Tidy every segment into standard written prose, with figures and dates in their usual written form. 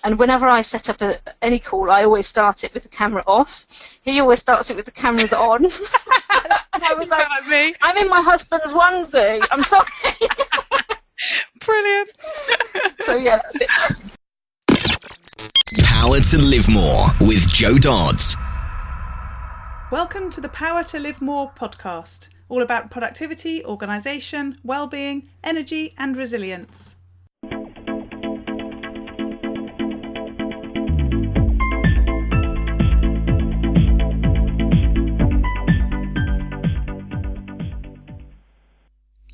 And whenever I set up any call, I always start it with the camera off. He always starts it with the cameras on. I was like me. I'm in my husband's onesie. I'm sorry. Brilliant. So yeah, that was a bit embarrassing. Power to Live More with Jo Dodds. Welcome to the Power to Live More podcast, all about productivity, organisation, well-being, energy and resilience.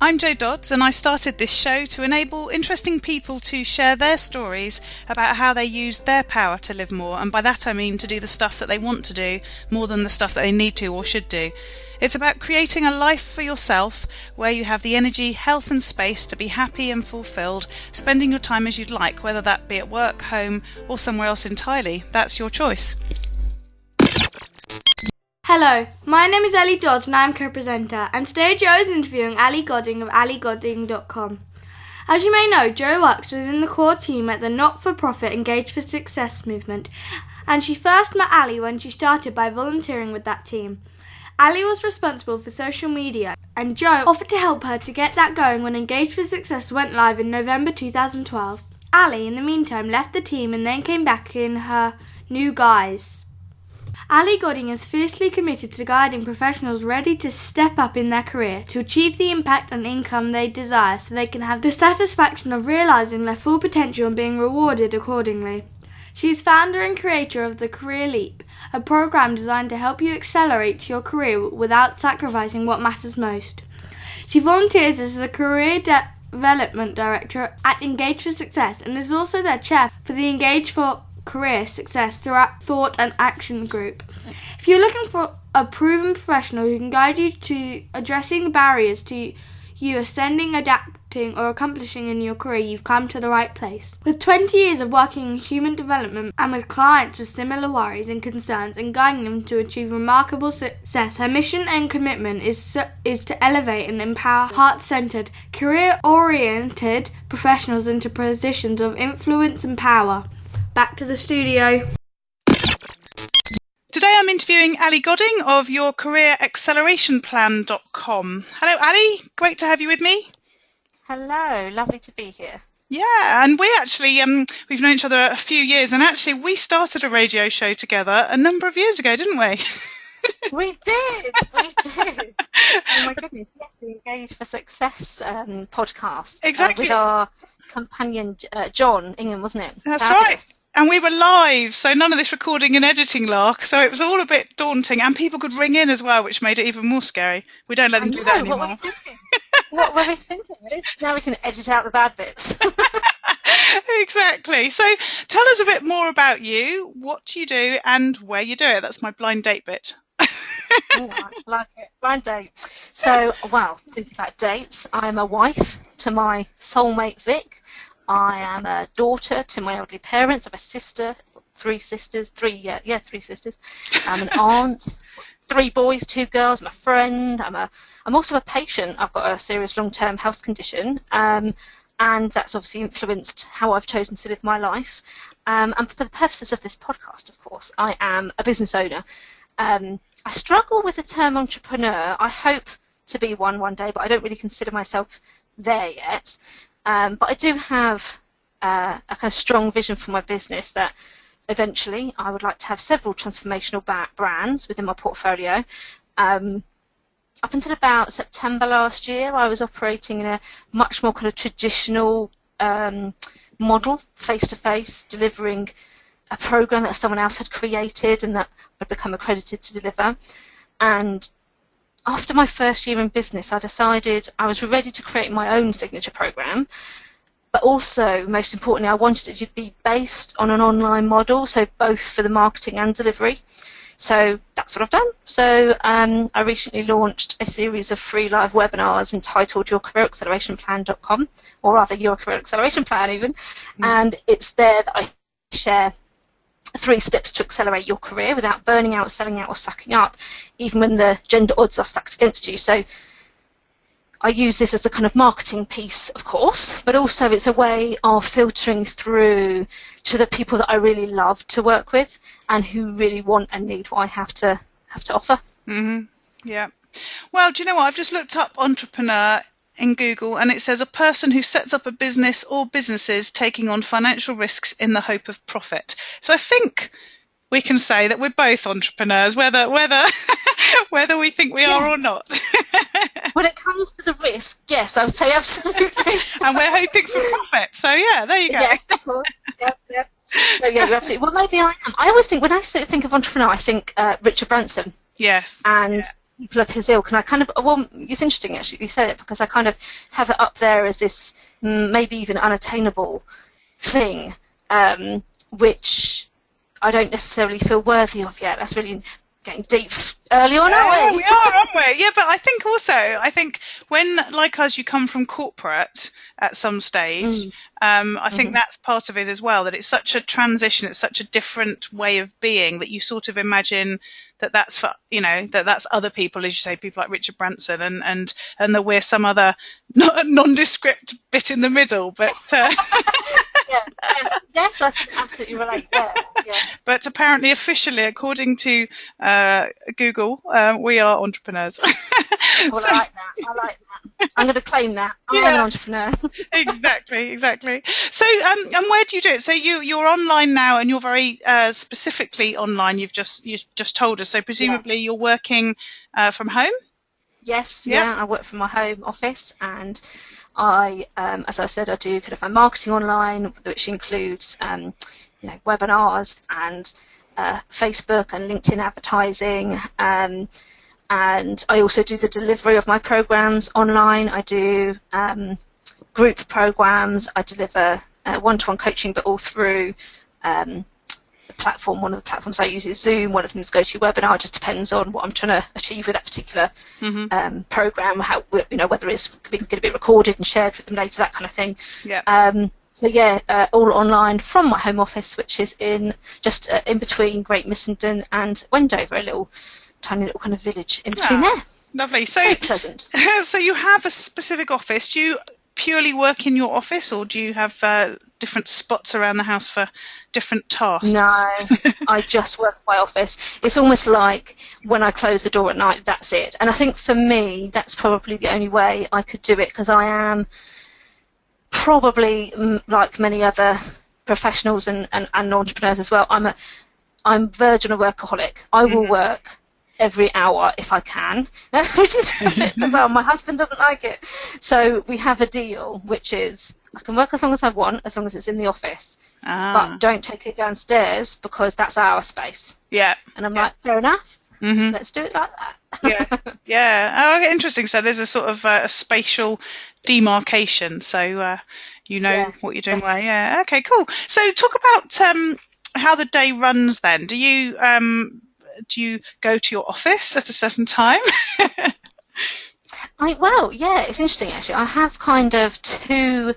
I'm Jo Dodds, and I started this show to enable interesting people to share their stories about how they use their power to live more, and by that I mean to do the stuff that they want to do more than the stuff that they need to or should do. It's about creating a life for yourself where you have the energy, health and space to be happy and fulfilled, spending your time as you'd like, whether that be at work, home or somewhere else entirely. That's your choice. Hello, my name is Ellie Dodds and I'm co-presenter, and today Jo is interviewing Ali Godding of aligodding.com. As you may know, Jo works within the core team at the not-for-profit Engage for Success movement, and she first met Ali when she started by volunteering with that team. Ali was responsible for social media, and Jo offered to help her to get that going when Engage for Success went live in November 2012. Ali, in the meantime, left the team and then came back in her new guise. Ali Godding is fiercely committed to guiding professionals ready to step up in their career to achieve the impact and income they desire so they can have the satisfaction of realising their full potential and being rewarded accordingly. She is founder and creator of The Career Leap, a programme designed to help you accelerate your career without sacrificing what matters most. She volunteers as the Career Development Director at Engage for Success and is also their chair for the Engage for Career Success Thought and Action Group. If you're looking for a proven professional who can guide you to addressing barriers to you ascending, adapting or accomplishing in your career, you've come to the right place. With 20 years of working in human development and with clients with similar worries and concerns and guiding them to achieve remarkable success, her mission and commitment is to elevate and empower heart-centered, career-oriented professionals into positions of influence and power. Back to the studio. Today I'm interviewing Ali Godding of YourCareerAccelerationPlan.com. Hello Ali, great to have you with me. Hello, lovely to be here. Yeah, and we actually, we've known each other a few years, and actually we started a radio show together a number of years ago, didn't we? We did. Oh my goodness, yes, the Engage for Success podcast. Exactly. With our companion, John Ingham, wasn't it? That's right. And we were live, so none of this recording and editing lark, so it was all a bit daunting, and people could ring in as well, which made it even more scary. We don't let them do that anymore. What were we thinking? What were we thinking? Now we can edit out the bad bits. Exactly. So tell us a bit more about you, what you do, and where you do it. That's my blind date bit. Oh, I like it. Blind date. So, thinking about dates, I'm a wife to my soulmate Vic. I am a daughter to my elderly parents. I'm a sister, three sisters. I'm an aunt, 3 boys, 2 girls. I'm a friend. I'm also a patient. I've got a serious long-term health condition, and that's obviously influenced how I've chosen to live my life. And for the purposes of this podcast, of course, I am a business owner. I struggle with the term entrepreneur. I hope to be one day, but I don't really consider myself there yet. But I do have a kind of strong vision for my business that eventually I would like to have several transformational brands within my portfolio. Up until about September last year, I was operating in a much more kind of traditional model, face-to-face, delivering a program that someone else had created and that I'd become accredited to deliver. And after my first year in business, I decided I was ready to create my own signature program, but also, most importantly, I wanted it to be based on an online model, so both for the marketing and delivery. So that's what I've done. So I recently launched a series of free live webinars entitled YourCareerAccelerationPlan.com, or rather Your Career Acceleration Plan even, and it's there that I share 3 steps to accelerate your career without burning out, selling out or sucking up, even when the gender odds are stacked against you. So I use this as a kind of marketing piece, of course, but also it's a way of filtering through to the people that I really love to work with and who really want and need what I have to offer. Mm-hmm. Yeah. Well, do you know what? I've just looked up entrepreneur in Google, and it says a person who sets up a business or businesses taking on financial risks in the hope of profit. So I think we can say that we're both entrepreneurs, whether whether we think we are or not. When it comes to the risk, yes, I would say absolutely. And we're hoping for profit. So yeah, there you go. Yes, of course. Yep. So yeah, you're absolutely. Well, maybe I am. I always think when I think of entrepreneur, I think Richard Branson. Yes. And people of his ilk, and I kind of, well, it's interesting actually you said it, because I kind of have it up there as this maybe even unattainable thing, which I don't necessarily feel worthy of yet. That's really getting deep early on, aren't we? We are, aren't we? Yeah, but I think when, like us, you come from corporate at some stage, I think that's part of it as well, that it's such a transition, it's such a different way of being that you sort of imagine that's for, that's other people, as you say, people like Richard Branson, and that we're some other nondescript bit in the middle, but Yes, I can absolutely relate there. Yeah. But apparently, officially, according to Google, we are entrepreneurs. Well, I like that. I'm going to claim that. I am an entrepreneur. Exactly. So, and where do you do it? So you're online now, and you're very specifically online. You've just told us. So presumably, you're working from home. Yes, I work from my home office, and I, as I said, I do kind of my marketing online, which includes, webinars and Facebook and LinkedIn advertising, and I also do the delivery of my programs online. I do group programs. I deliver one-to-one coaching, but all through the platform. One of the platforms I use is Zoom. One of them is GoToWebinar. It just depends on what I'm trying to achieve with that particular program. How, whether it's going to be recorded and shared with them later, that kind of thing. Yeah. All online from my home office, which is in between Great Missenden and Wendover, a tiny little kind of village in between there. Lovely. So very pleasant. So you have a specific office. Do you purely work in your office, or do you have different spots around the house for different tasks? No, I just work in my office. It's almost like when I close the door at night, that's it. And I think for me, that's probably the only way I could do it, because I am probably, like many other professionals and entrepreneurs as well, I'm verging a workaholic. I will work every hour if I can, which is a bit bizarre. My husband doesn't like it. So we have a deal, which is I can work as long as I want, as long as it's in the office, but don't take it downstairs because that's our space. Yeah. And I'm like, fair enough. Let's do it like that. Yeah. Oh, interesting. So there's a sort of a spatial demarcation. So what you're doing. Well, yeah. Okay. Cool. So talk about how the day runs. Then do you go to your office at a certain time? It's interesting actually. I have kind of two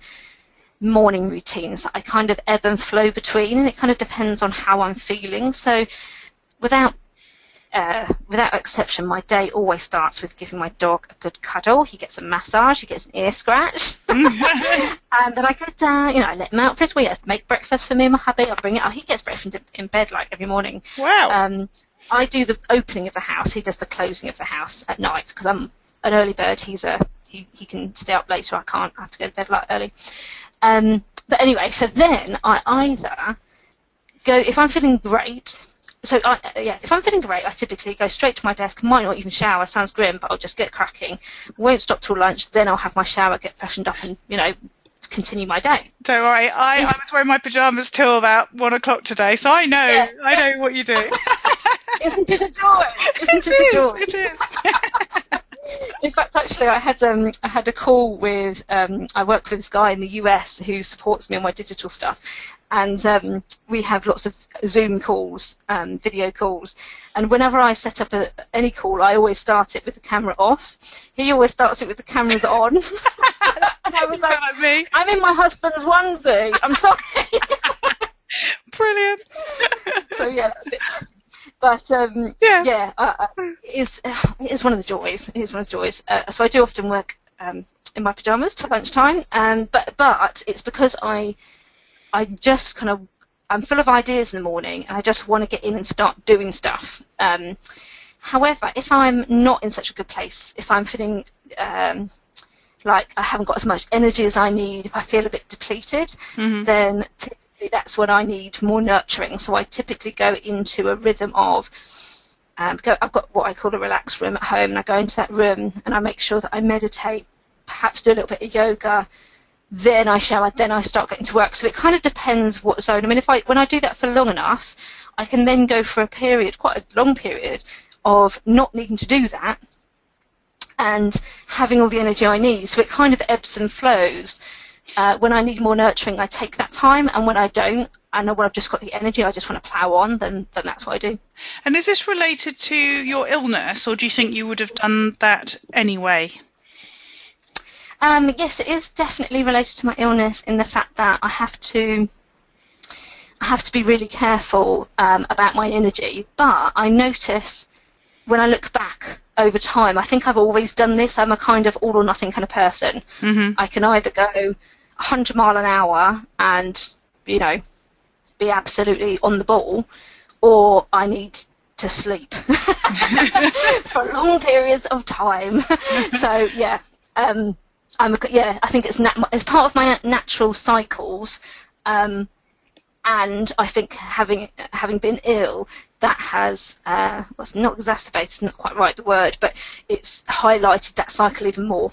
morning routines that I kind of ebb and flow between, and it kind of depends on how I'm feeling. So without exception, my day always starts with giving my dog a good cuddle. He gets a massage, he gets an ear scratch, and then I go down, I let him out for his wee. I make breakfast for me and my hubby. I bring it out. He gets breakfast in bed like every morning. Wow. I do the opening of the house. He does the closing of the house at night because I'm an early bird. He can stay up later. I can't. I have to go to bed like early. But anyway, so then I either go if I'm feeling great. So if I'm feeling great, I typically go straight to my desk. Might not even shower. Sounds grim, but I'll just get cracking. Won't stop till lunch. Then I'll have my shower, get freshened up, and continue my day. Don't worry. I was wearing my pajamas till about 1 o'clock today, so I know what you do. Isn't it a joy? Isn't it a joy? It is. In fact, actually, I had a call with. I work with this guy in the US who supports me on my digital stuff, and we have lots of Zoom calls, video calls. And whenever I set up any call, I always start it with the camera off. He always starts it with the cameras on. And I was like me. I'm in my husband's onesie. I'm sorry. Brilliant. So yeah, that's a bit nice. But it is one of the joys. It is one of the joys. So I do often work in my pajamas till lunchtime. But it's because I just kind of, I'm full of ideas in the morning, and I just want to get in and start doing stuff. However, if I'm not in such a good place, if I'm feeling like I haven't got as much energy as I need, if I feel a bit depleted, then typically that's when I need more nurturing. So I typically go into a rhythm of, I've got what I call a relaxed room at home, and I go into that room and I make sure that I meditate, perhaps do a little bit of yoga, then I shower, then I start getting to work. So it kind of depends what zone. I mean, when I do that for long enough, I can then go for a period, quite a long period, of not needing to do that and having all the energy I need. So it kind of ebbs and flows. When I need more nurturing, I take that time, and when I don't, I know when I've just got the energy, I just want to plough on, then that's what I do. And is this related to your illness, or do you think you would have done that anyway? Yes, it is definitely related to my illness, in the fact that I have to be really careful about my energy. But I notice when I look back over time, I think I've always done this. I'm a kind of all or nothing kind of person. I can either go 100 mile an hour and, you know, be absolutely on the ball, or I need to sleep for long periods of time. So yeah, I think it's part of my natural cycles, and I think having been ill, that has not exacerbated, not quite right the word, but it's highlighted that cycle even more.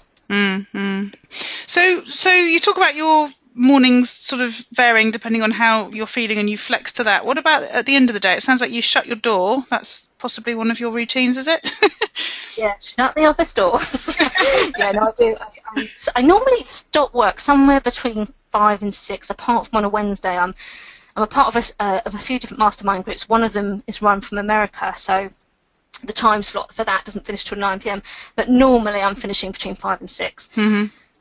So you talk about your mornings sort of varying depending on how you're feeling, and you flex to that. What about at the end of the day? It sounds like you shut your door. That's possibly one of your routines, is it? Yeah, shut the office door. Yeah, no, I do. I normally stop work somewhere between 5 and 6. Apart from on a Wednesday, I'm a part of a few different mastermind groups. One of them is run from America, so the time slot for that doesn't finish till 9 p.m. But normally I'm finishing between 5 and 6.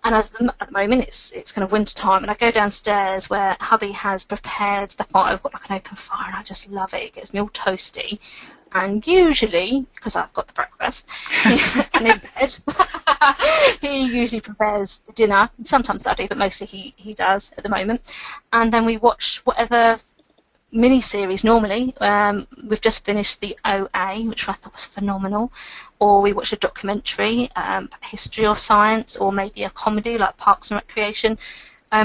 And at the moment it's kind of winter time, and I go downstairs where hubby has prepared the fire. I've got like an open fire, and I just love it. It gets me all toasty. And usually, because I've got the breakfast and in bed, he usually prepares the dinner. Sometimes I do, but mostly he does at the moment. And then we watch whatever mini-series normally. We've just finished the OA, which I thought was phenomenal. Or we watch a documentary, history or science, or maybe a comedy like Parks and Recreation.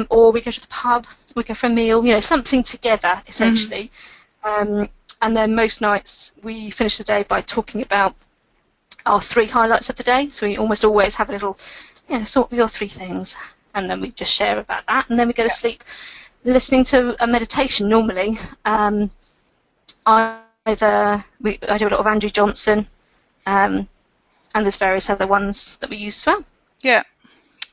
Or we go to the pub, we go for a meal, you know, something together, essentially. And then most nights we finish the day by talking about our 3 highlights of the day. So we almost always have a little, sort of your 3 things, and then we just share about that. And then we go to sleep listening to a meditation normally. I do a lot of Andrew Johnson, and there's various other ones that we use as well. Yeah.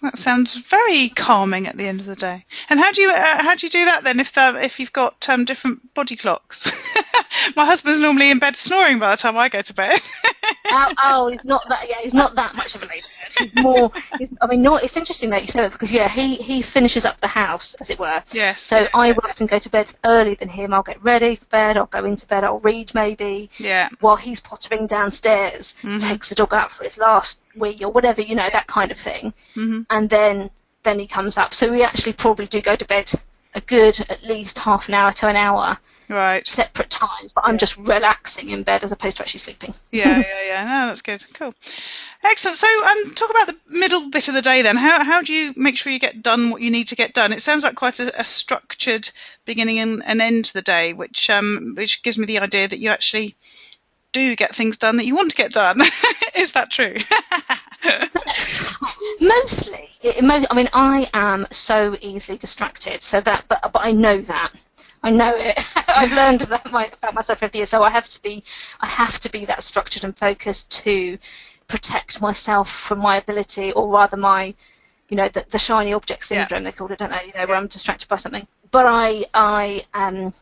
That sounds very calming at the end of the day. And how do you do that then if you've got different body clocks? My husband's normally in bed snoring by the time I go to bed. He's not that. Yeah, he's not that much of a late bird. He's more. It's interesting that you say that, because he finishes up the house, as it were. Yes. So I will often go to bed earlier than him. I'll get ready for bed. I'll go into bed. I'll read maybe. Yeah. While he's pottering downstairs, takes the dog out for his last wee or whatever, that kind of thing. And then he comes up. So we actually probably do go to bed a good at least half an hour to an hour. Right. Separate times, but I'm just relaxing in bed as opposed to actually sleeping. Yeah. No, that's good. Cool. Excellent. So talk about the middle bit of the day then. How do you make sure you get done what you need to get done? It sounds like quite a structured beginning and end to the day, which gives me the idea that you actually do get things done that you want to get done. Is that true? Mostly. I am so easily distracted, so that, but I know that. I know it. I've learned that about myself over the years. So I have to be that structured and focused to protect myself from my ability, or rather my, the shiny object syndrome, they called it, don't they? Where I'm distracted by something. But I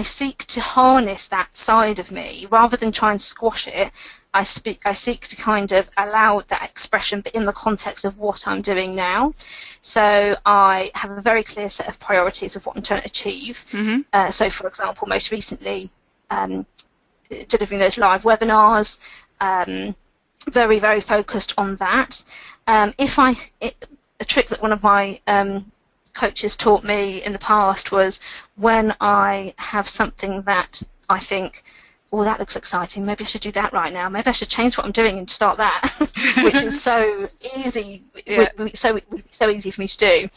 seek to harness that side of me rather than try and squash it. I seek to kind of allow that expression, but in the context of what I'm doing now. So I have a very clear set of priorities of what I'm trying to achieve. So, for example, most recently, delivering those live webinars, very, very focused on that. A trick that one of my coaches taught me in the past was when I have something that I think, oh, that looks exciting, maybe I should do that right now, maybe I should change what I'm doing and start that, which is so easy, so easy for me to do.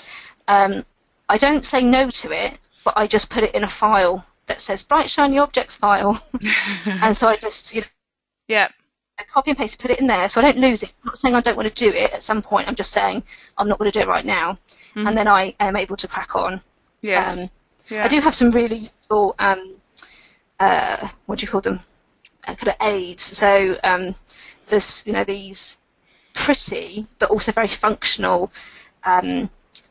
I don't say no to it, but I just put it in a file that says bright shiny objects file. And so I just, I copy and paste, put it in there so I don't lose it. I'm not saying I don't want to do it at some point, I'm just saying I'm not going to do it right now. And then I am able to crack on. I do have some really useful, what do you call them, kind of aids. So there's, these pretty but also very functional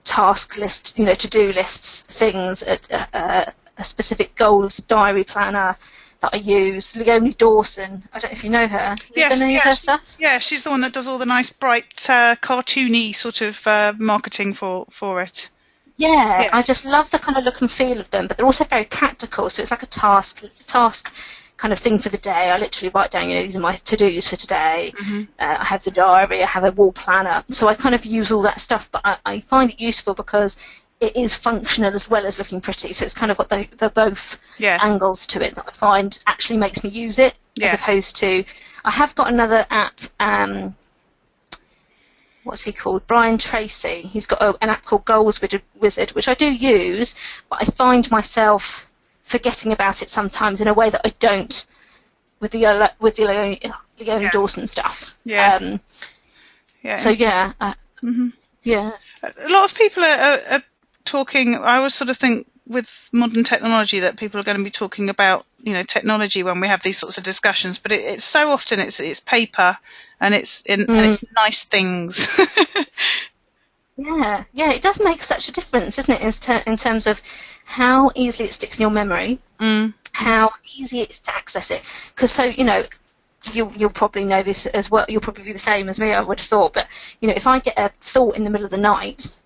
task list, to-do lists, things, a specific goals diary planner that I use. Leonie Dawson, I don't know if you know her. Have you done any of her stuff? Yeah, she's the one that does all the nice, bright, cartoony sort of marketing for it. Yeah, I just love the kind of look and feel of them, but they're also very practical. So it's like a task kind of thing for the day. I literally write down, these are my to-dos for today. I have the diary, I have a wall planner. So I kind of use all that stuff, but I find it useful because it is functional as well as looking pretty. So it's kind of got the both angles to it that I find actually makes me use it, as opposed to, I have got another app, what's he called? Brian Tracy. He's got an app called Goals Wizard, which I do use, but I find myself forgetting about it sometimes in a way that I don't with the Leonie Dawson stuff. So yeah. A lot of people are talking. I always sort of think with modern technology that people are going to be talking about technology when we have these sorts of discussions, but it's so often it's paper and it's nice things. Yeah, it does make such a difference, doesn't it, in terms of how easily it sticks in your memory, how easy it is to access it. Because you'll probably know this as well. You'll probably be the same as me, I would have thought. But if I get a thought in the middle of the night,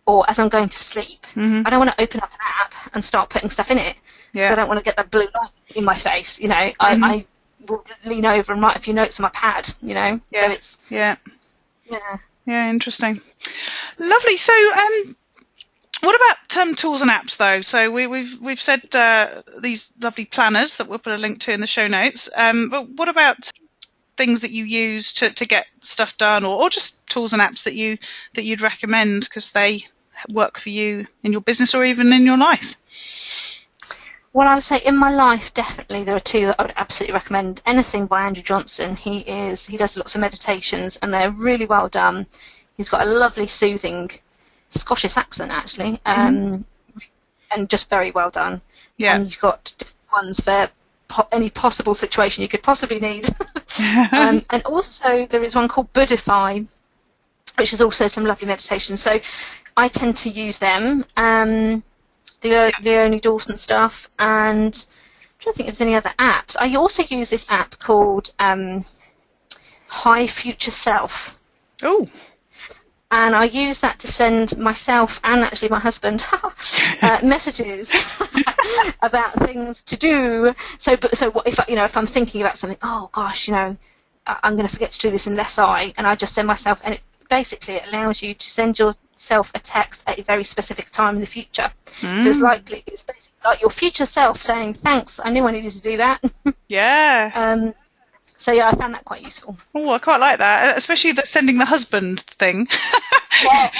or as I'm going to sleep, I don't want to open up an app and start putting stuff in it, because I don't want to get that blue light in my face. I will lean over and write a few notes on my pad. So it's interesting. Lovely. So, what about tools and apps though? So we've said these lovely planners that we'll put a link to in the show notes. But what about things that you use to get stuff done, or just tools and apps that you'd recommend because they work for you in your business or even in your life? Well, I would say in my life, definitely there are two that I would absolutely recommend. Anything by Andrew Johnson. He does lots of meditations and they're really well done. He's got a lovely, soothing Scottish accent, actually, and just very well done. Yeah. And he's got different ones for any possible situation you could possibly need. And also there is one called Buddhify, which is also some lovely meditation. So I tend to use them. The Leonie Dawson stuff, and I'm trying to think if there's any other apps. I also use this app called High Future Self. Oh. And I use that to send myself and actually my husband messages about things to do. So what if I'm thinking about something? Oh gosh, I'm going to forget to do this unless and I just send myself, and it allows you to send yourself a text at a very specific time in the future. So it's basically like your future self saying, "Thanks, I knew I needed to do that." Yeah. So yeah, I found that quite useful. Oh, I quite like that, especially the sending the husband thing. Yeah.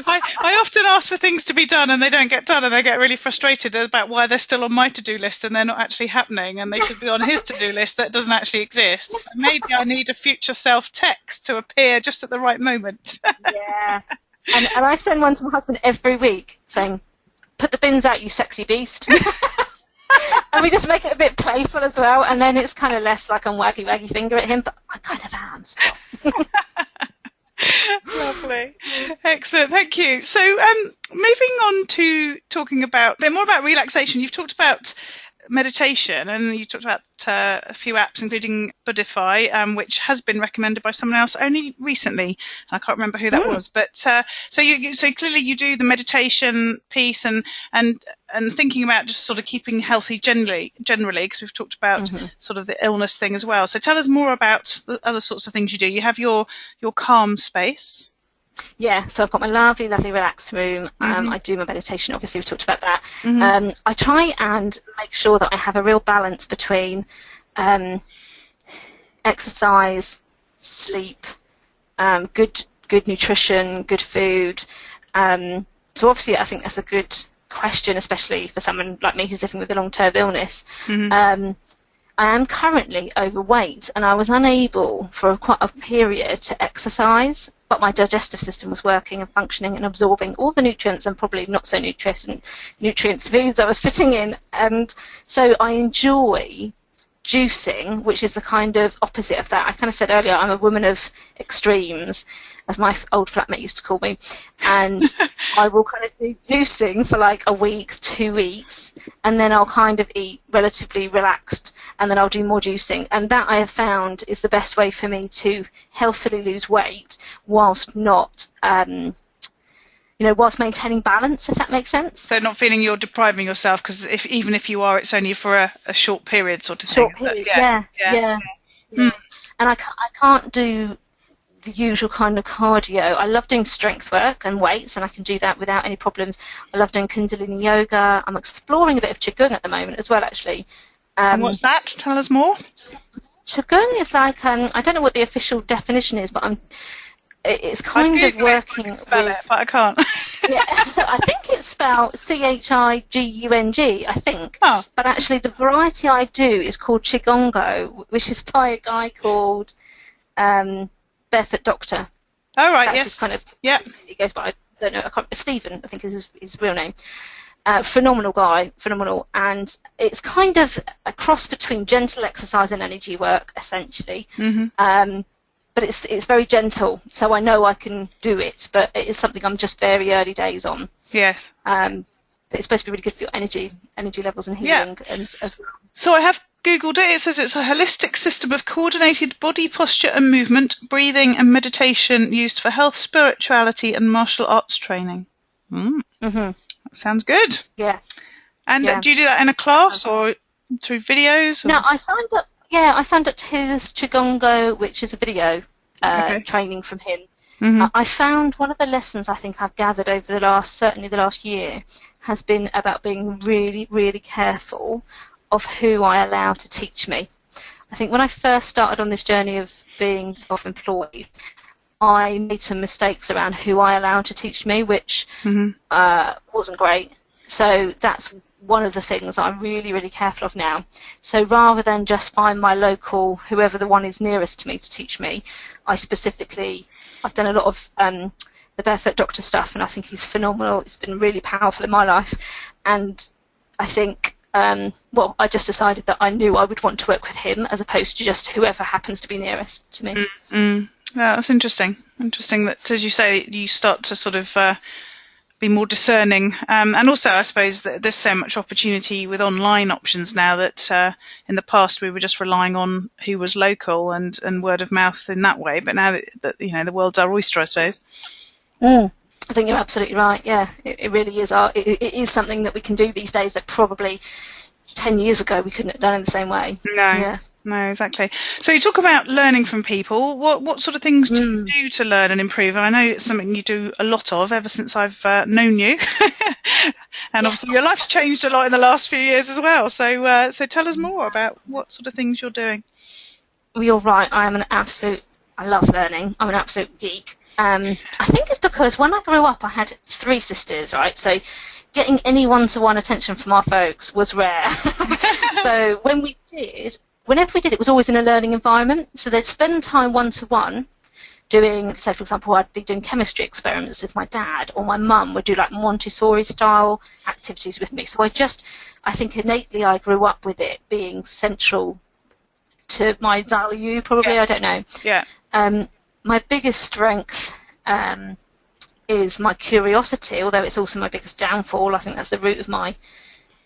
I often ask for things to be done and they don't get done, and I get really frustrated about why they're still on my to-do list and they're not actually happening, and they should be on his to-do list that doesn't actually exist. So maybe I need a future self text to appear just at the right moment. Yeah. And I send one to my husband every week saying, "Put the bins out, you sexy beast." And we just make it a bit playful as well, and then it's kind of less like I'm waggy finger at him, but I kind of am still. Lovely. Excellent. Thank you. So moving on to talking about a bit more about relaxation. You've talked about meditation, and you talked about a few apps, including Buddhify, which has been recommended by someone else only recently. I can't remember who that was, but so clearly you do the meditation piece and thinking about just sort of keeping healthy generally, because we've talked about sort of the illness thing as well. So tell us more about the other sorts of things you do. You have your calm space. Yeah, so I've got my lovely relaxed room. I do my meditation, obviously we've talked about that. I try and make sure that I have a real balance between exercise, sleep, good nutrition, good food. So obviously I think that's a good question, especially for someone like me who's living with a long-term illness. I am currently overweight, and I was unable for quite a period to exercise, but my digestive system was working and functioning and absorbing all the nutrients and probably not so nutrient foods I was putting in. And so I enjoy juicing, which is the kind of opposite of that. I kind of said earlier, I'm a woman of extremes, as my old flatmate used to call me, and I will kind of do juicing for like a week, 2 weeks, and then I'll kind of eat relatively relaxed, and then I'll do more juicing, and that I have found is the best way for me to healthily lose weight whilst not whilst maintaining balance, if that makes sense. So not feeling you're depriving yourself, because even if you are, it's only for a short period sort of thing. Short period, yeah. And I can't do the usual kind of cardio. I love doing strength work and weights, and I can do that without any problems. I love doing Kundalini yoga. I'm exploring a bit of Qigong at the moment as well, actually. And what's that? Tell us more. Qigong is like, I don't know what the official definition is, but it's kind of working with... Spell it, but I can't. Yeah, I think it's spelled Chigung, I think. Oh. But actually the variety I do is called Qigongo, which is by a guy called Barefoot Doctor. Oh, right, That's his kind of... Yeah. He goes by, I don't know, Stephen, I think is his real name. Phenomenal guy, phenomenal. And it's kind of a cross between gentle exercise and energy work, essentially. But it's very gentle, so I know I can do it, but it is something I'm just very early days on. Yeah. But it's supposed to be really good for your energy levels and healing as well. So I have Googled it. It says it's a holistic system of coordinated body posture and movement, breathing and meditation used for health, spirituality and martial arts training. That sounds good. Yeah. And do you do that in a class or through videos? Or? No, I signed up. Yeah, I signed up to his Qigongo, which is a video training from him. I found one of the lessons I think I've gathered over certainly the last year has been about being really, really careful of who I allow to teach me. I think when I first started on this journey of being self-employed, I made some mistakes around who I allowed to teach me, which wasn't great. So that's one of the things I'm really, really careful of now. So rather than just find my local, whoever the one is nearest to me to teach me, I've done a lot of the Barefoot Doctor stuff, and I think he's phenomenal. It's been really powerful in my life. And I think, I just decided that I knew I would want to work with him as opposed to just whoever happens to be nearest to me. Yeah, that's interesting. Interesting that, as you say, you start to sort of... be more discerning, and also I suppose that there's so much opportunity with online options now that in the past we were just relying on who was local and word of mouth in that way, but now that the world's our oyster, I suppose. I think you're absolutely right. Yeah, it really is. It is something that we can do these days that probably 10 years ago we couldn't have done in the same way. No, exactly. So you talk about learning from people. What sort of things do you do to learn and improve? And I know it's something you do a lot of ever since I've known you. And obviously your life's changed a lot in the last few years as well. So tell us more about what sort of things you're doing. Well, you're right. I love learning. I'm an absolute geek. I think it's because when I grew up I had 3 sisters, right? So getting any one-to-one attention from our folks was rare. So whenever we did, it was always in a learning environment. So they'd spend time one-to-one doing, say for example, I'd be doing chemistry experiments with my dad, or my mum would do like Montessori style activities with me. So I think innately I grew up with it being central to my value, probably. I don't know. Yeah. My biggest strength is my curiosity, although it's also my biggest downfall. I think that's the root of my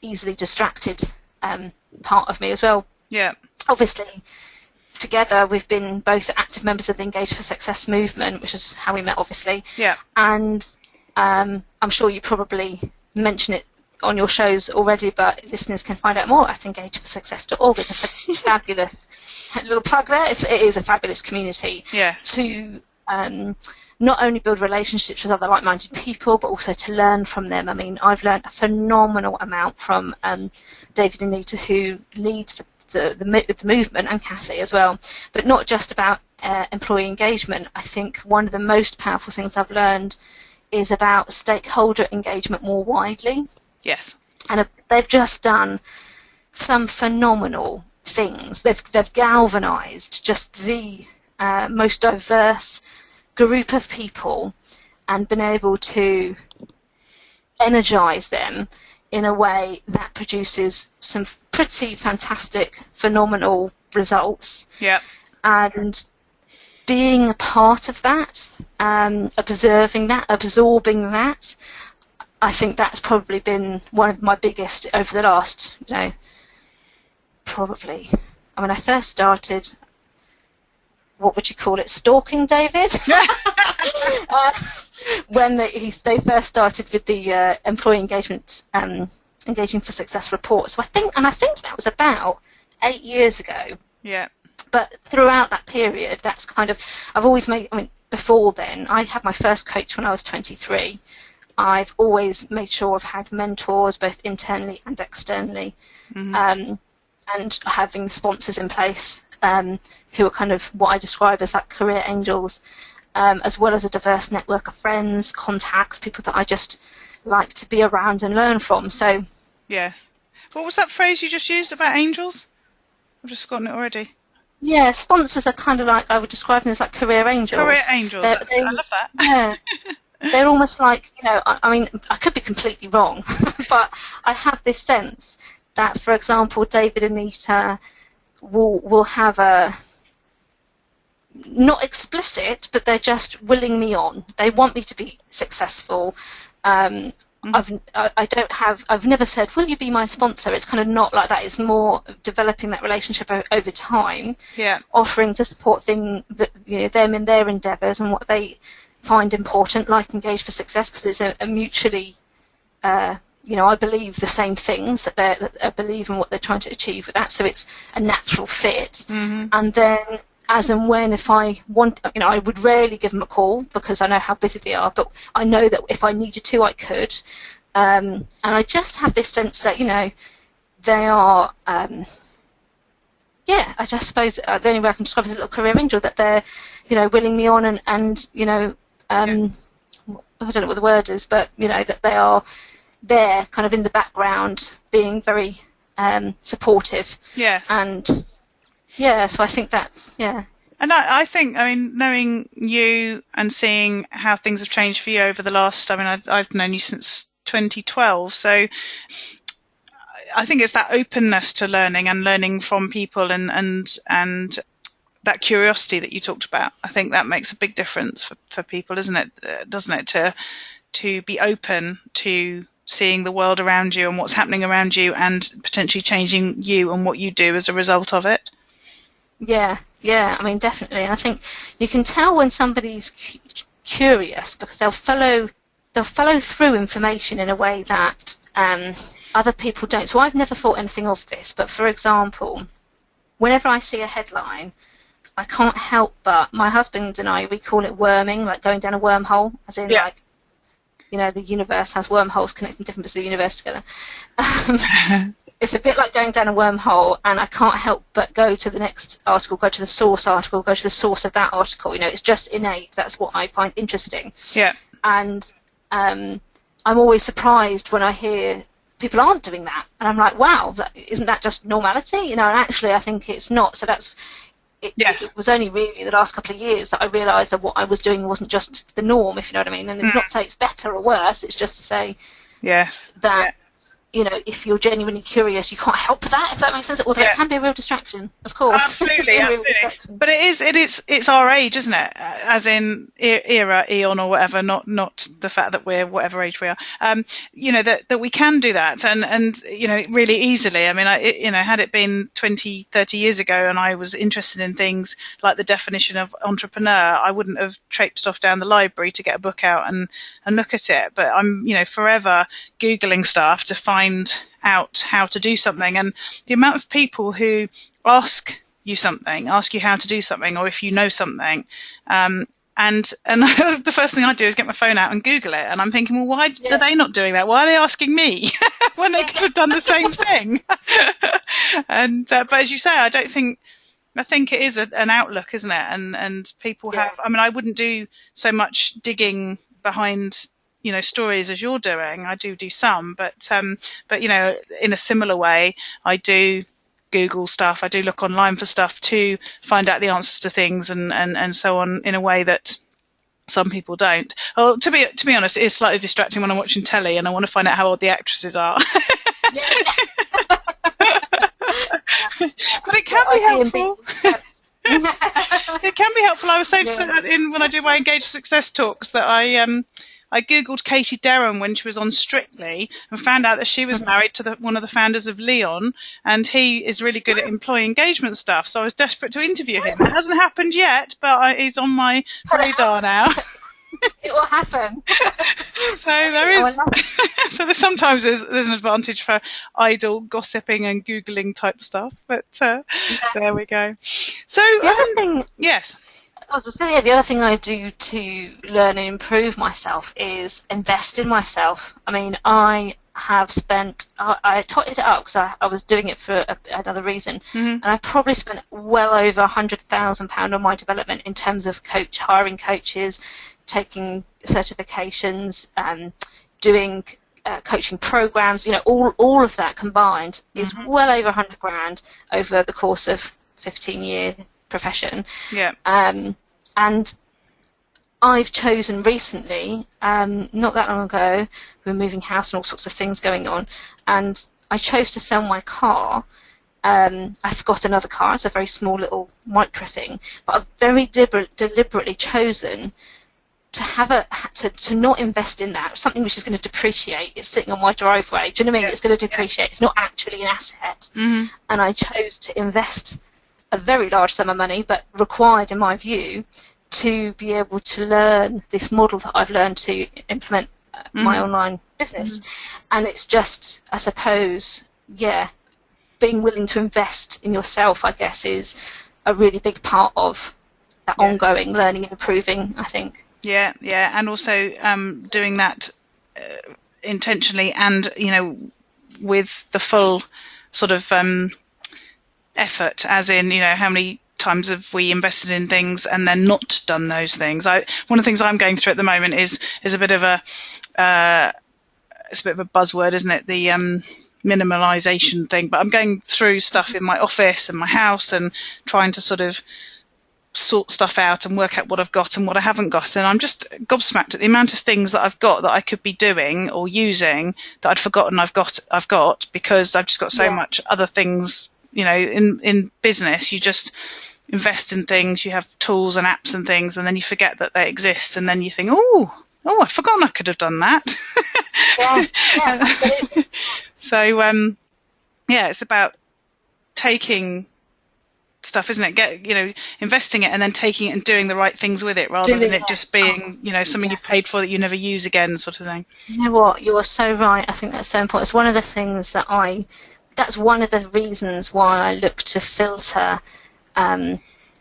easily distracted part of me as well. Yeah. Obviously, together we've been both active members of the Engage for Success movement, which is how we met, obviously. Yeah. And I'm sure you probably mention it on your shows already, but listeners can find out more at engageforsuccess.org. It's a fabulous little plug there. It is a fabulous community to not only build relationships with other like-minded people, but also to learn from them. I mean, I've learned a phenomenal amount from David and Nita, who lead the movement, and Kathy as well. But not just about employee engagement. I think one of the most powerful things I've learned is about stakeholder engagement more widely. Yes. And they've just done some phenomenal things. They've galvanised just the most diverse group of people and been able to energise them in a way that produces some pretty fantastic, phenomenal results. Yeah. And being a part of that, observing that, absorbing that, I think that's probably been one of my biggest over the last, probably. I mean, I first started, what would you call it, stalking David? When they first started with the employee engagement, Engaging for Success report. So I think that was about 8 years ago. Yeah. But throughout that period, that's kind of, I've always made, I mean, before then, I had my first coach when I was 23. I've always made sure I've had mentors, both internally and externally, and having sponsors in place who are kind of what I describe as like career angels, as well as a diverse network of friends, contacts, people that I just like to be around and learn from. So, yes. What was that phrase you just used about angels? I've just forgotten it already. Yeah, sponsors are kind of like, I would describe them as like career angels. Career angels. I love that. Yeah. They're almost like, I mean, I could be completely wrong, but I have this sense that, for example, David and Nita will have a, not explicit, but they're just willing me on. They want me to be successful. I've never said, will you be my sponsor? It's kind of not like that. It's more developing that relationship over time. Yeah. Offering to support them in their endeavours and what they find important, like Engage for Success, because it's a mutually, I believe the same things, that I believe in what they're trying to achieve with that, so it's a natural fit. And then as and when, if I want, I would rarely give them a call because I know how busy they are, but I know that if I needed to, I could. And I just have this sense that, they are, I just suppose the only way I can describe it is a little career angel, that they're, willing me on and I don't know what the word is, but, that they are there kind of in the background being very supportive. Yes. And so I think that's, And I think, knowing you and seeing how things have changed for you over the last, I've known you since 2012, so I think it's that openness to learning and learning from people and that curiosity that you talked about. I think that makes a big difference for people, doesn't it, to be open to seeing the world around you and what's happening around you and potentially changing you and what you do as a result of it. Yeah, definitely. And I think you can tell when somebody's curious because they'll follow through information in a way that other people don't. So I've never thought anything of this, but for example, whenever I see a headline, I can't help but, my husband and I, we call it worming, like going down a wormhole, as in like, the universe has wormholes connecting different bits of the universe together. It's a bit like going down a wormhole, and I can't help but go to the next article, go to the source article, go to the source of that article. It's just innate. That's what I find interesting. Yeah. And I'm always surprised when I hear people aren't doing that, and I'm like, wow, isn't that just normality? And actually, I think it's not. So that's. It was only really the last couple of years that I realised that what I was doing wasn't just the norm, if you know what I mean. And it's not to say it's better or worse, it's just to say that if you're genuinely curious, you can't help that, if that makes sense. Although it can be a real distraction, of course. Absolutely, absolutely. But it's our age, isn't it? As in era, eon, or whatever. Not the fact that we're whatever age we are. That we can do that, and really easily. I mean, had it been 20, 30 years ago, and I was interested in things like the definition of entrepreneur, I wouldn't have traipsed off down the library to get a book out and look at it. But I'm forever Googling stuff to find out how to do something, and the amount of people who ask you how to do something, or if you know something, and the first thing I do is get my phone out and Google it, and I'm thinking, well, why are they not doing that? Why are they asking me when they could have done the same thing? And but as you say, I think it is an outlook, isn't it? And people have. I mean, I wouldn't do so much digging behind stories as you're doing. I do some, but in a similar way, I do Google stuff. I do look online for stuff to find out the answers to things, and so on, in a way that some people don't. Well, to be honest, it is slightly distracting when I'm watching telly and I want to find out how old the actresses are. But it can be helpful. It can be helpful. I was saying when I do my Engage Success talks that I googled Katie Derham when she was on Strictly and found out that she was married to one of the founders of Leon, and he is really good at employee engagement stuff. So I was desperate to interview him. It hasn't happened yet, but he's on my radar now. It will happen. So there is. So sometimes there's an advantage for idle gossiping and googling type stuff, but there we go. So the other thing, yes. I was just saying, the other thing I do to learn and improve myself is invest in myself. I mean, I totted it up because I was doing it for another reason, and I probably spent well over £100,000 on my development in terms of hiring coaches, taking certifications, doing coaching programs. All of that combined is well over 100 grand over the course of 15-year profession. And I've chosen recently, not that long ago, we were moving house and all sorts of things going on, and I chose to sell my car. I've got another car. It's a very small little micro thing, but I've very deliberately chosen to not invest in that, something which is going to depreciate. It's sitting on my driveway. Do you know what I mean? It's going to depreciate. It's not actually an asset. And I chose to invest a very large sum of money, but required, in my view, to be able to learn this model that I've learned to implement my online business. And it's just, I suppose, being willing to invest in yourself, I guess, is a really big part of that ongoing learning and improving, I think. Yeah, and also doing that intentionally and, with the full sort of effort, as in, how many times have we invested in things and then not done those things. One of the things I'm going through at the moment is a bit of a it's a bit of a buzzword, isn't it? The minimalisation thing. But I'm going through stuff in my office and my house and trying to sort of sort stuff out and work out what I've got and what I haven't got, and I'm just gobsmacked at the amount of things that I've got that I could be doing or using that I'd forgotten I've got because I've just got so much other things. In business, you just invest in things, you have tools and apps and things, and then you forget that they exist, and then you think, oh, I've forgotten I could have done that. Absolutely. So, it's about taking stuff, isn't it? Investing it and then taking it and doing the right things with it, rather than it just being, something you've paid for that you never use again, sort of thing. You know what? You are so right. I think that's so important. It's one of the things that's one of the reasons why I look to filter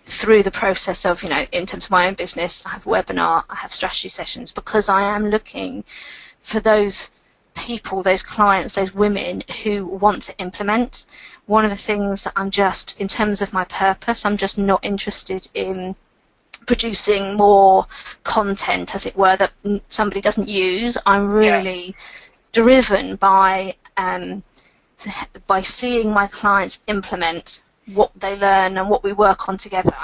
through the process of, in terms of my own business. I have a webinar, I have strategy sessions, because I am looking for those people, those clients, those women who want to implement. One of the things that I'm just, in terms of my purpose, I'm just not interested in producing more content, as it were, that somebody doesn't use. I'm really driven by seeing my clients implement what they learn and what we work on together.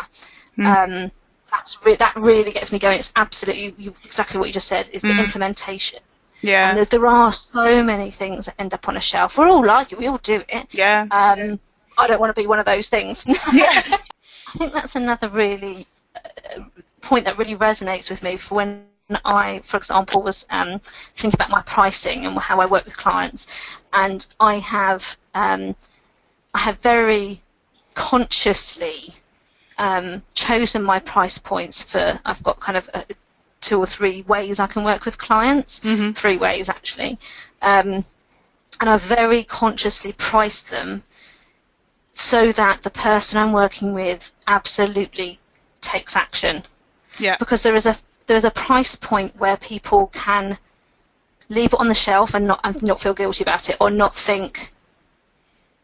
That really gets me going. It's absolutely exactly what you just said, is the implementation. Yeah. And there are so many things that end up on a shelf. We're all like it. We all do it. Yeah. I don't want to be one of those things. Yeah. I think that's another really point that really resonates with me for when I, for example, was thinking about my pricing and how I work with clients. And I have very consciously chosen my price points for, I've got kind of 2 or 3 ways I can work with clients, 3 ways actually, and I've very consciously priced them so that the person I'm working with absolutely takes action. Yeah. Because there is a price point where people can leave it on the shelf and not feel guilty about it, or not think,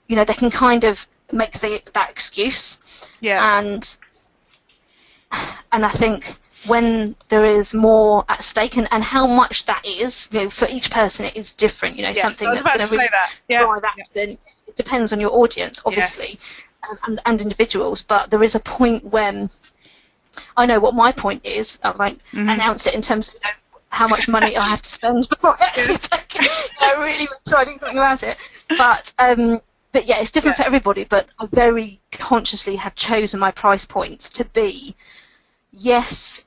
they can kind of make that excuse. Yeah. And I think when there is more at stake, and how much that is, for each person it is different. Yes, Something I was that's about going to say that. drive action. It depends on your audience, obviously, and individuals. But there is a point when I know what my point is. I won't announce it in terms of how much money I have to spend before I actually take it. I really try to do something about it. But yeah, it's different for everybody. But I very consciously have chosen my price points to be, yes,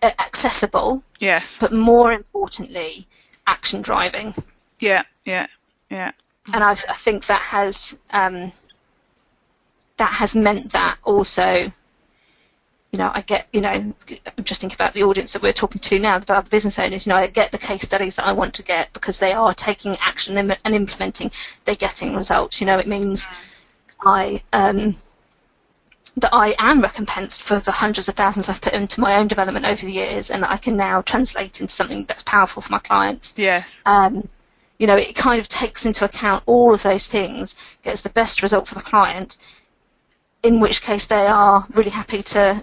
accessible. Yes. But more importantly, action driving. Yeah. And I think that has meant that also, I get, I'm just thinking about the audience that we're talking to now, about the business owners, I get the case studies that I want to get because they are taking action and implementing, they're getting results. It means that I am recompensed for the hundreds of thousands I've put into my own development over the years, and that I can now translate into something that's powerful for my clients. Yes. It kind of takes into account all of those things, gets the best result for the client, in which case they are really happy to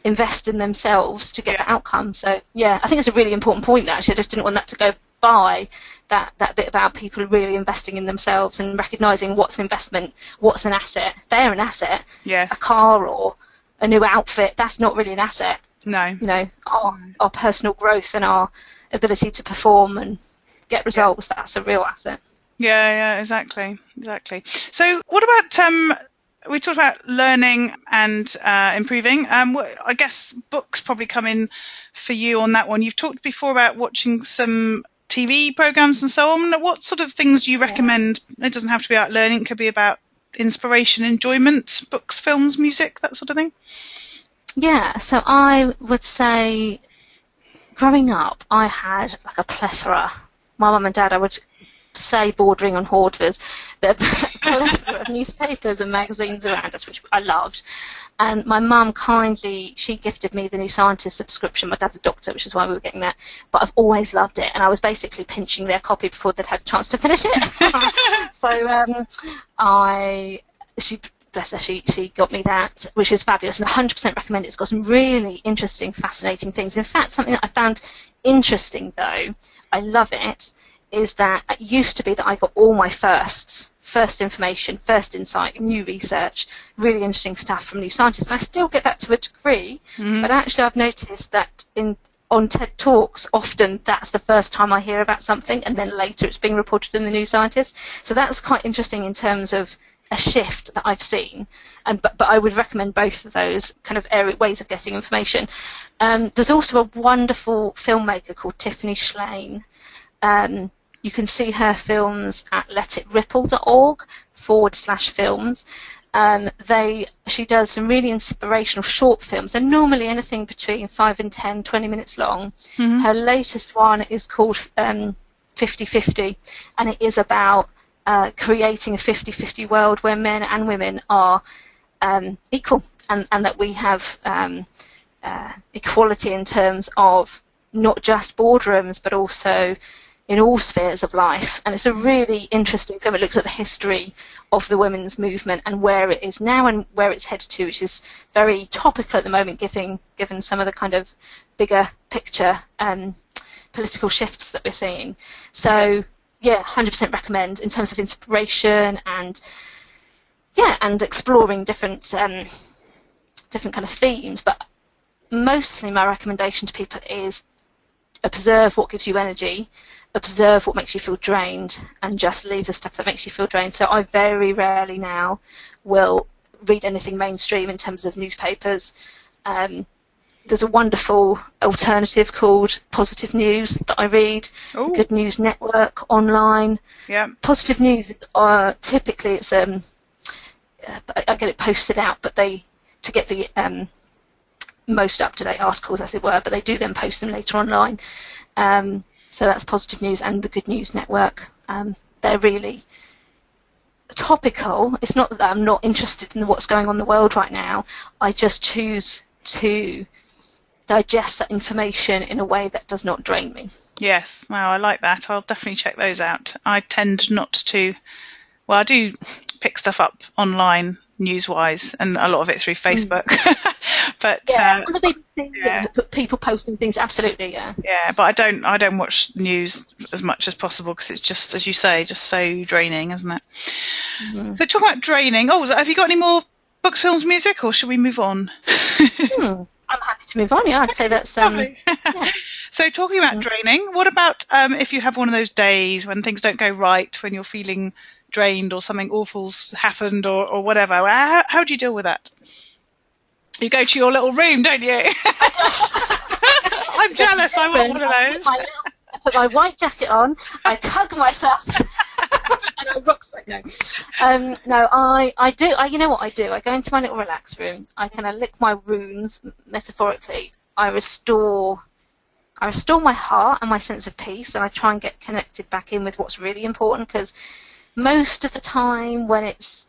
invest in themselves to get the outcome. So, yeah, I think it's a really important point, actually. I just didn't want that to go by, that bit about people really investing in themselves and recognising what's an investment, what's an asset. They're an asset. Yes. A car or a new outfit, that's not really an asset. No. Our personal growth and our ability to perform and get results, that's a real asset. Yeah, exactly. So what about, we talked about learning and improving. I guess books probably come in for you on that one. You've talked before about watching some TV programs and so on. What sort of things do you recommend? It doesn't have to be about learning. It could be about inspiration, enjoyment, books, films, music, that sort of thing. Yeah, so I would say growing up, I had like a plethora. My mum and dad, I would say bordering on hoarders, the plethora of newspapers and magazines around us, which I loved. And my mum kindly, she gifted me the New Scientist subscription. My dad's a doctor, which is why we were getting that. But I've always loved it, and I was basically pinching their copy before they'd had a chance to finish it. So bless her, she got me that, which is fabulous, and 100% recommend it. It's got some really interesting, fascinating things. In fact, something that I found interesting, though, I love it, is that it used to be that I got all my first information, first insight, new research, really interesting stuff from New Scientist. And I still get that to a degree, but actually I've noticed that on TED Talks, often that's the first time I hear about something, and then later it's being reported in the New Scientist. So that's quite interesting in terms of a shift that I've seen, but I would recommend both of those kind of ways of getting information. There's also a wonderful filmmaker called Tiffany Shlain. You can see her films at letitripple.org/films. She does some really inspirational short films. They're normally anything between 5 and 10, 20 minutes long. Her latest one is called 50/50, and it is about creating a 50/50 world where men and women are equal, and that we have equality in terms of not just boardrooms but also in all spheres of life. And it's a really interesting film. It looks at the history of the women's movement and where it is now and where it's headed to, which is very topical at the moment, given some of the kind of bigger picture political shifts that we're seeing. So yeah, 100% recommend in terms of inspiration and exploring different kind of themes. But mostly my recommendation to people is observe what gives you energy, observe what makes you feel drained, and just leave the stuff that makes you feel drained. So I very rarely now will read anything mainstream in terms of newspapers. There's a wonderful alternative called Positive News that I read. Ooh. The Good News Network online. Yeah. Positive News are typically it's I get it posted out, but to get the most up-to-date articles, as it were, but they do then post them later online. So that's Positive News and the Good News Network. They're really topical. It's not that I'm not interested in what's going on in the world right now. I just choose to digest that information in a way that does not drain me. Yes, wow, I like that. I'll definitely check those out. I tend not to, well, I do pick stuff up online news-wise, and a lot of it through Facebook. But on the BBC, people posting things, absolutely, yeah. Yeah, but I don't watch news as much as possible because it's just, as you say, just so draining, isn't it? Mm-hmm. So talking about draining, have you got any more books, films, music, or should we move on? I'm happy to move on. Yeah, I'd say that's lovely. So talking about draining, what about if you have one of those days when things don't go right, when you're feeling drained or something awful's happened or whatever? How do you deal with that? You go to your little room, don't you? I'm jealous. I want one of those. I put my white jacket on. I hug myself. And I rock so no. No, I do. You know what I do? I go into my little relax room. I kind of lick my wounds, metaphorically. I restore my heart and my sense of peace, and I try and get connected back in with what's really important. Because most of the time, when it's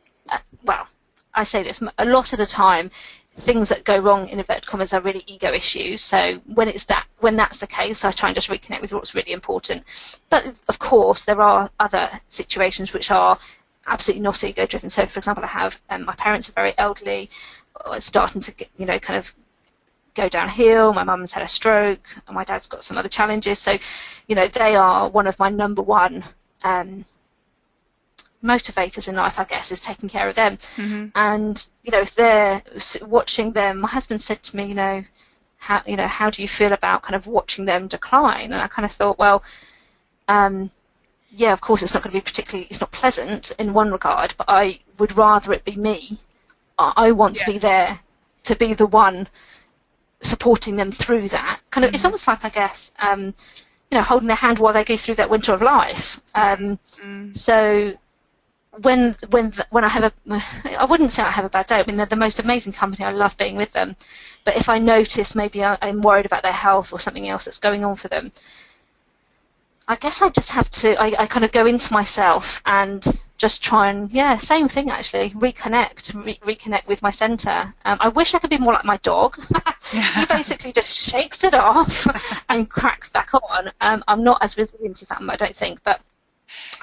I say this a lot of the time, things that go wrong in inverted commas are really ego issues. So when that's the case, I try and just reconnect with what's really important. But of course, there are other situations which are absolutely not ego driven. So, for example, I have my parents are very elderly, starting to get, kind of go downhill. My mum's had a stroke, and my dad's got some other challenges. So, they are one of my number one motivators in life, I guess, is taking care of them. Mm-hmm. And if they're watching them, my husband said to me, how do you feel about kind of watching them decline? And I kind of thought, well, of course it's not going to be it's not pleasant in one regard, but I would rather it be me. I want to be there to be the one supporting them through that. Kind of, it's almost like, I guess, holding their hand while they go through that winter of life. So when I have I wouldn't say I have a bad day. I mean, they're the most amazing company. I love being with them. But if I notice maybe I'm worried about their health or something else that's going on for them, I guess I just have to, I kind of go into myself and just try and, same thing actually, reconnect with my centre. I wish I could be more like my dog. He basically just shakes it off and cracks back on. I'm not as resilient as that, I don't think, but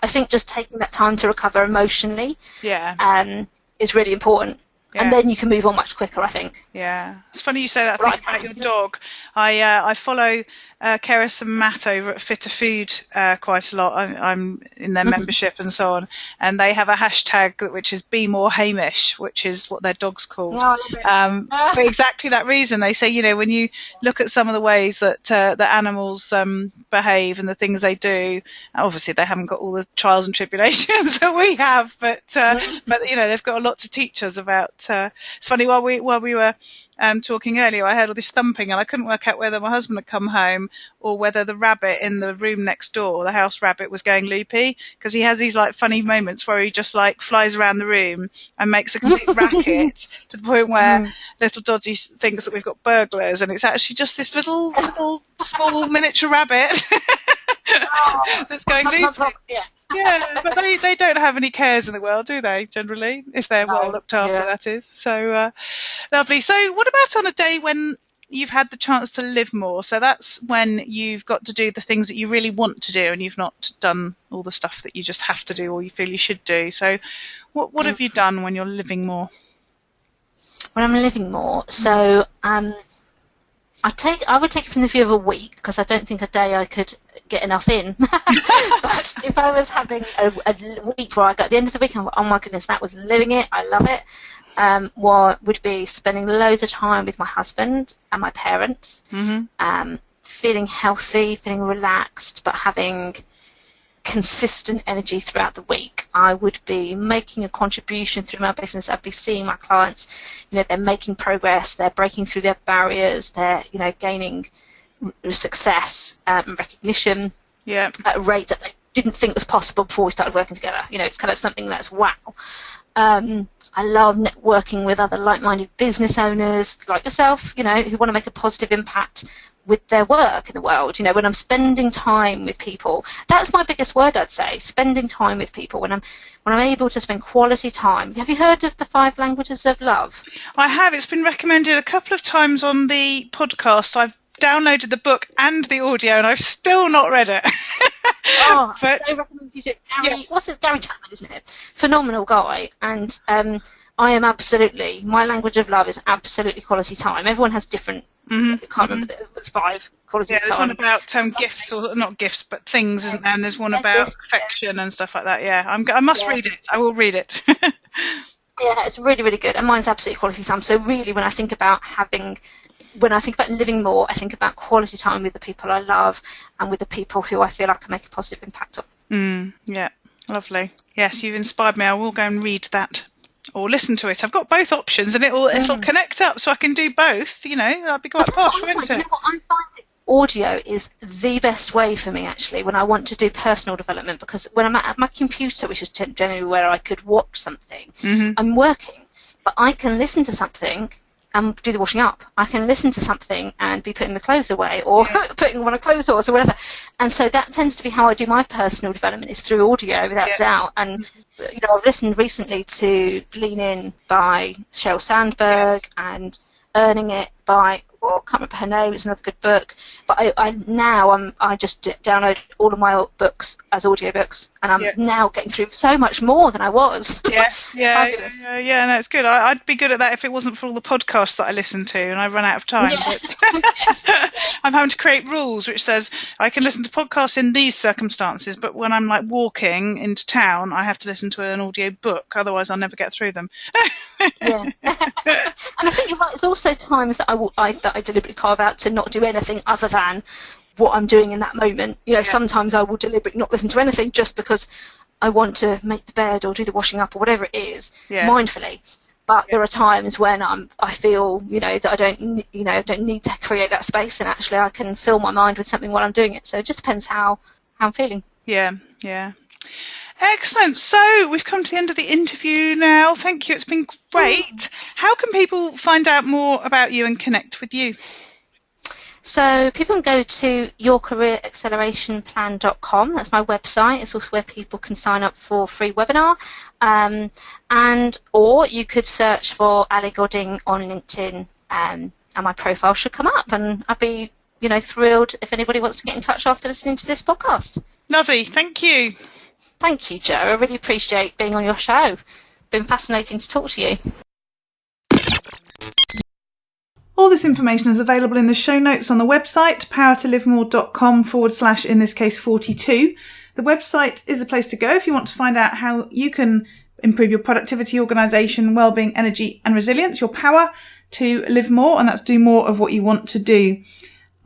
I think just taking that time to recover emotionally is really important. Yeah. And then you can move on much quicker, I think. Yeah. It's funny you say that thing about your dog. I follow Keris and Matt over at Fitter Food quite a lot. I'm in their membership and so on. And they have a hashtag which is Be More Hamish, which is what their dog's called. Oh, for exactly that reason. They say, when you look at some of the ways that the animals behave and the things they do, obviously they haven't got all the trials and tribulations that we have, but they've got a lot to teach us about. It's funny, while we were talking earlier, I heard all this thumping and I couldn't work out whether my husband had come home or whether the rabbit in the room next door, the house rabbit, was going loopy, because he has these like funny moments where he just like flies around the room and makes a complete racket to the point where little Dodgy thinks that we've got burglars, and it's actually just this little small miniature rabbit that's going loopy. Yeah, but they don't have any cares in the world, do they, generally? If they're well looked after, that is. So, lovely. So what about on a day when you've had the chance to live more? So that's when you've got to do the things that you really want to do and you've not done all the stuff that you just have to do or you feel you should do. So what have you done when you're living more? When I'm living more, so I would take it from the view of a week, because I don't think a day I could get enough in. But if I was having a week where I got at the end of the week and oh my goodness, that was living it, I love it, what would be spending loads of time with my husband and my parents, feeling healthy, feeling relaxed, but having consistent energy throughout the week, I would be making a contribution through my business. I'd be seeing my clients, they're making progress, they're breaking through their barriers, they're, gaining success and recognition at a rate that they didn't think was possible before we started working together. It's kind of something that's wow. I love networking with other like-minded business owners like yourself, who want to make a positive impact with their work in the world. When I'm spending time with people, that's my biggest word, I'd say, spending time with people. When I'm able to spend quality time. Have you heard of the 5 languages of love? I have. It's been recommended a couple of times on the podcast. I've downloaded the book and the audio, and I've still not read it. I recommend you do. Gary Chapman, isn't it? Phenomenal guy, and I am absolutely. My language of love is absolutely quality time. Everyone has different. I can't remember. There's 5 quality time. There's one about gifts, or not gifts, but things, isn't there? And there's one about affection and stuff like that. Yeah, I must read it. I will read it. Yeah, it's really, really good, and mine's absolutely quality time. So really, when I think about living more, I think about quality time with the people I love and with the people who I feel I can make a positive impact on. Yeah, lovely. Yes, you've inspired me. I will go and read that or listen to it. I've got both options, and it'll connect up, so I can do both. That'd be quite posh, wouldn't it? I'm finding audio is the best way for me, actually, when I want to do personal development, because when I'm at my computer, which is generally where I could watch something, I'm working, but I can listen to something and do the washing up. I can listen to something and be putting the clothes away, or putting one of clothes or whatever. And so that tends to be how I do my personal development, is through audio, without doubt. And I've listened recently to Lean In by Sheryl Sandberg and Earning It by, I can't remember her name, it's another good book. But I just download all of my books as audiobooks, and I'm now getting through so much more than I was. No, it's good. I'd be good at that if it wasn't for all the podcasts that I listen to, and I run out of time. But I'm having to create rules which says I can listen to podcasts in these circumstances, but when I'm walking into town, I have to listen to an audio book, otherwise I'll never get through them. And I think you're right, it's also times that I deliberately carve out to not do anything other than what I'm doing in that moment. Sometimes I will deliberately not listen to anything just because I want to make the bed or do the washing up or whatever it is, mindfully. But there are times when I feel, that I don't need to create that space, and actually I can fill my mind with something while I'm doing it. So it just depends how I'm feeling. Yeah. Excellent. So we've come to the end of the interview now. Thank you. It's been great. How can people find out more about you and connect with you? So people can go to yourcareeraccelerationplan.com. That's my website. It's also where people can sign up for a free webinar. Or you could search for Ali Godding on LinkedIn, and my profile should come up. And I'd be, thrilled if anybody wants to get in touch after listening to this podcast. Lovely. Thank you. Thank you, Jo. I really appreciate being on your show. Been fascinating to talk to you. All this information is available in the show notes on the website, powertolivemore.com/ in this case 42. The website is the place to go if you want to find out how you can improve your productivity, organisation, well-being, energy and resilience, your power to live more, and that's do more of what you want to do.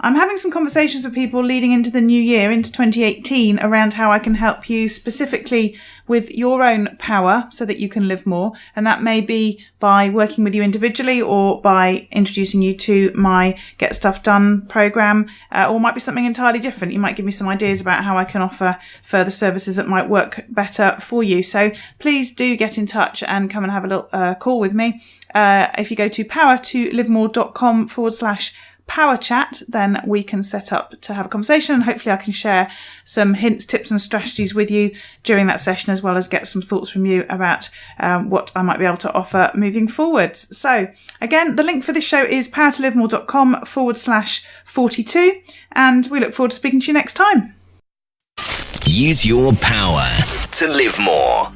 I'm having some conversations with people leading into the new year, into 2018, around how I can help you specifically with your own power so that you can live more. And that may be by working with you individually, or by introducing you to my Get Stuff Done program, or might be something entirely different. You might give me some ideas about how I can offer further services that might work better for you. So please do get in touch and come and have a little call with me. If you go to powertolivemore.com/ power chat, then we can set up to have a conversation, and hopefully I can share some hints, tips and strategies with you during that session, as well as get some thoughts from you about what I might be able to offer moving forwards. So again, the link for this show is powertolivemore.com/ 42, and we look forward to speaking to you next time. Use your power to live more.